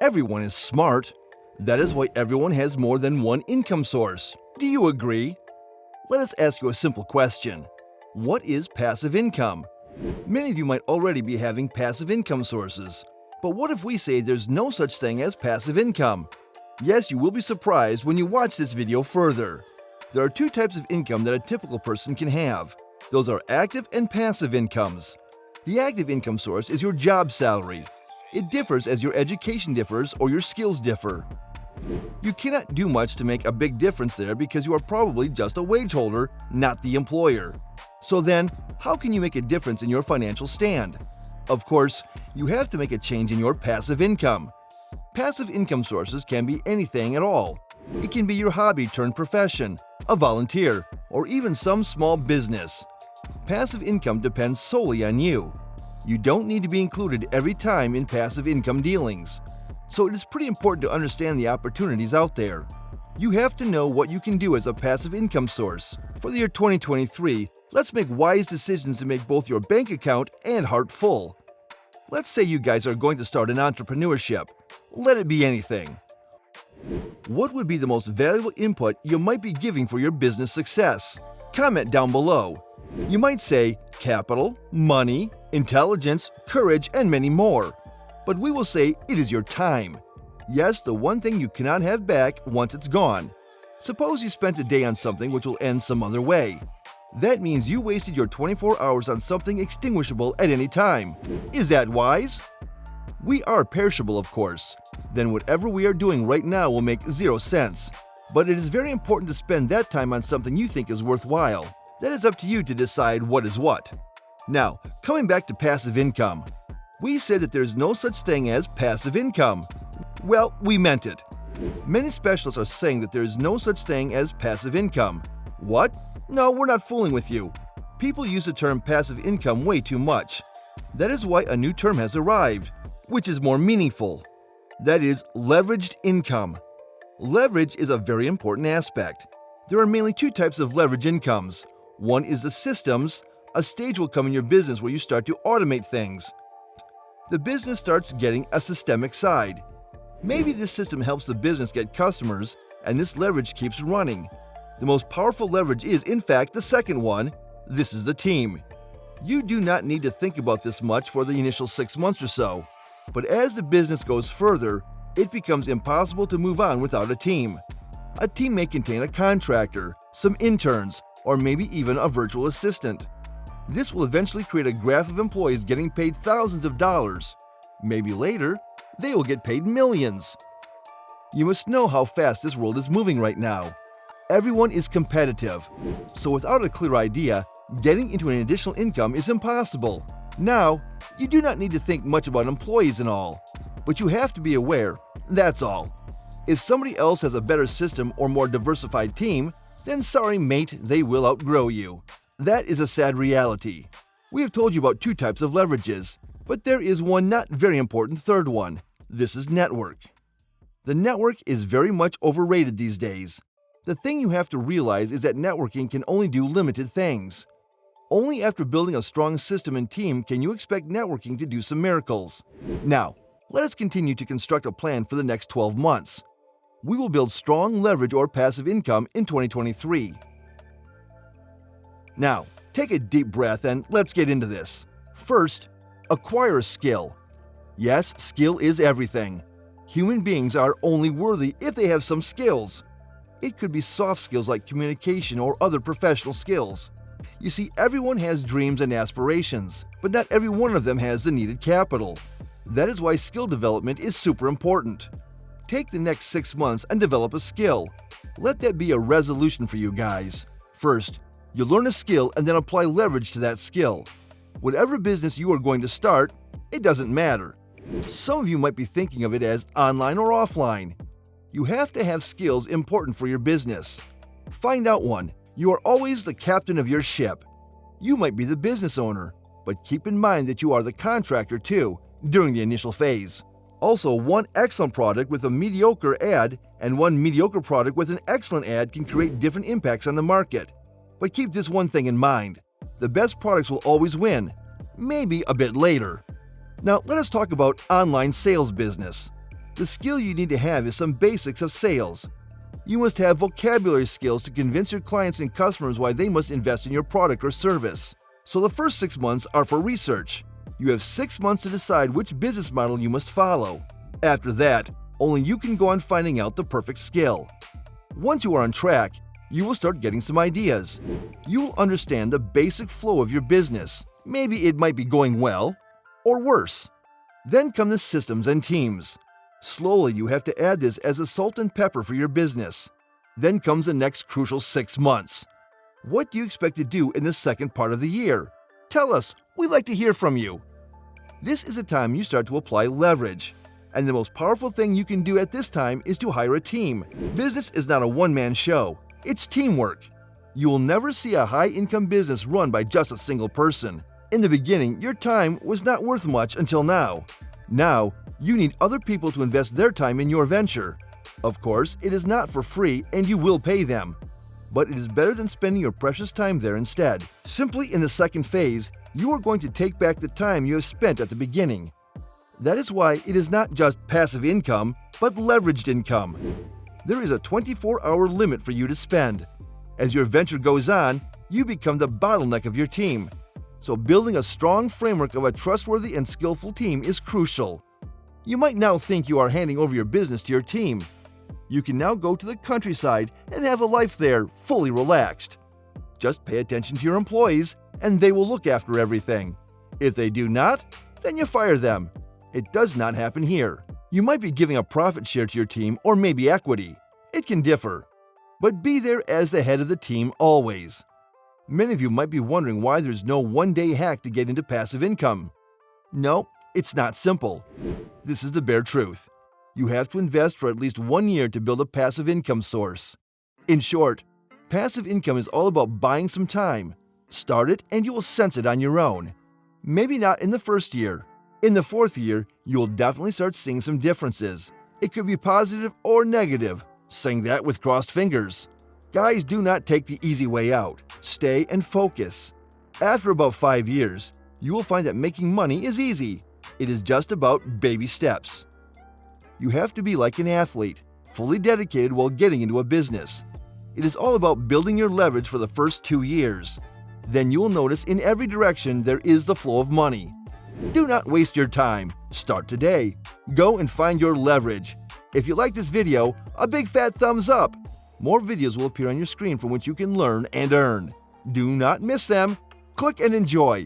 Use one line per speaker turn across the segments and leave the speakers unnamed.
Everyone is smart. That is why everyone has more than one income source. Do you agree? Let us ask you a simple question. What is passive income? Many of you might already be having passive income sources. But what if we say there's no such thing as passive income? Yes, you will be surprised when you watch this video further. There are two types of income that a typical person can have. Those are active and passive incomes. The active income source is your job salary. It differs as your education differs or your skills differ. You cannot do much to make a big difference there because you are probably just a wage holder, not the employer. So then, how can you make a difference in your financial stand? Of course, you have to make a change in your passive income. Passive income sources can be anything at all. It can be your hobby turned profession, a volunteer, or even some small business. Passive income depends solely on you. You don't need to be included every time in passive income dealings. So it is pretty important to understand the opportunities out there. You have to know what you can do as a passive income source. For the year 2023, let's make wise decisions to make both your bank account and heart full. Let's say you guys are going to start an entrepreneurship. Let it be anything. What would be the most valuable input you might be giving for your business success? Comment down below. You might say capital, money, intelligence, courage, and many more. But we will say it is your time. Yes, the one thing you cannot have back once it's gone. Suppose you spent a day on something which will end some other way. That means you wasted your 24 hours on something extinguishable at any time. Is that wise? We are perishable, of course. Then whatever we are doing right now will make 0 sense. But it is very important to spend that time on something you think is worthwhile. That is up to you to decide what is what. Now, coming back to passive income. We said that there is no such thing as passive income. Well, we meant it. Many specialists are saying that there is no such thing as passive income. What? No, we're not fooling with you. People use the term passive income way too much. That is why a new term has arrived, which is more meaningful. That is leveraged income. Leverage is a very important aspect. There are mainly two types of leverage incomes. One is the systems. A stage will come in your business where you start to automate things. The business starts getting a systemic side. Maybe this system helps the business get customers, and this leverage keeps running. The most powerful leverage is, in fact, the second one. This is the team. You do not need to think about this much for the initial 6 months or so. But as the business goes further, it becomes impossible to move on without a team. A team may contain a contractor, some interns, or maybe even a virtual assistant. This will eventually create a graph of employees getting paid thousands of dollars. Maybe later, they will get paid millions. You must know how fast this world is moving right now. Everyone is competitive. So without a clear idea, getting into an additional income is impossible. Now, you do not need to think much about employees and all, but you have to be aware, that's all. If somebody else has a better system or more diversified team, then sorry mate, they will outgrow you. That is a sad reality. We have told you about two types of leverages, but there is one not very important third one. This is network. The network is very much overrated these days. The thing you have to realize is that networking can only do limited things. Only after building a strong system and team can you expect networking to do some miracles. Now, let us continue to construct a plan for the next 12 months. We will build strong leverage or passive income in 2023. Now, take a deep breath and let's get into this. First, acquire a skill. Yes, skill is everything. Human beings are only worthy if they have some skills. It could be soft skills like communication or other professional skills. You see, everyone has dreams and aspirations, but not every one of them has the needed capital. That is why skill development is super important. Take the next 6 months and develop a skill. Let that be a resolution for you guys. First, you learn a skill and then apply leverage to that skill. Whatever business you are going to start, it doesn't matter. Some of you might be thinking of it as online or offline. You have to have skills important for your business. Find out one. You are always the captain of your ship. You might be the business owner, but keep in mind that you are the contractor too during the initial phase. Also, one excellent product with a mediocre ad and one mediocre product with an excellent ad can create different impacts on the market. But keep this one thing in mind. The best products will always win, maybe a bit later. Now let us talk about online sales business. The skill you need to have is some basics of sales. You must have vocabulary skills to convince your clients and customers why they must invest in your product or service. So the first 6 months are for research. You have 6 months to decide which business model you must follow. After that, only you can go on finding out the perfect skill. Once you are on track, you will start getting some ideas. You will understand the basic flow of your business. Maybe it might be going well or worse. Then come the systems and teams. Slowly, you have to add this as a salt and pepper for your business. Then comes the next crucial 6 months. What do you expect to do in the second part of the year? Tell us, we'd like to hear from you. This is the time you start to apply leverage. And the most powerful thing you can do at this time is to hire a team. Business is not a one-man show, it's teamwork. You will never see a high-income business run by just a single person. In the beginning, your time was not worth much until now. Now, you need other people to invest their time in your venture. Of course, it is not for free and you will pay them. But it is better than spending your precious time there instead. Simply in the second phase, you are going to take back the time you have spent at the beginning. That is why it is not just passive income, but leveraged income. There is a 24-hour limit for you to spend. As your venture goes on, you become the bottleneck of your team. So building a strong framework of a trustworthy and skillful team is crucial. You might now think you are handing over your business to your team. You can now go to the countryside and have a life there, fully relaxed. Just pay attention to your employees, and they will look after everything. If they do not, then you fire them. It does not happen here. You might be giving a profit share to your team or maybe equity. It can differ. But be there as the head of the team always. Many of you might be wondering why there's no one-day hack to get into passive income. No, it's not simple. This is the bare truth. You have to invest for at least 1 year to build a passive income source. In short, passive income is all about buying some time. Start it and you will sense it on your own. Maybe not in the first year. In the 4th year, you will definitely start seeing some differences. It could be positive or negative. Saying that with crossed fingers. Guys, do not take the easy way out. Stay and focus. After about 5 years, you will find that making money is easy. It is just about baby steps. You have to be like an athlete, fully dedicated while getting into a business. It is all about building your leverage for the first 2 years. Then you will notice in every direction there is the flow of money. Do not waste your time. Start today. Go and find your leverage. If you like this video, a big fat thumbs up. More videos will appear on your screen from which you can learn and earn. Do not miss them. Click and enjoy.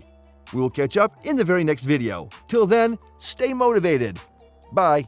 We will catch up in the very next video. Till then, stay motivated. Bye.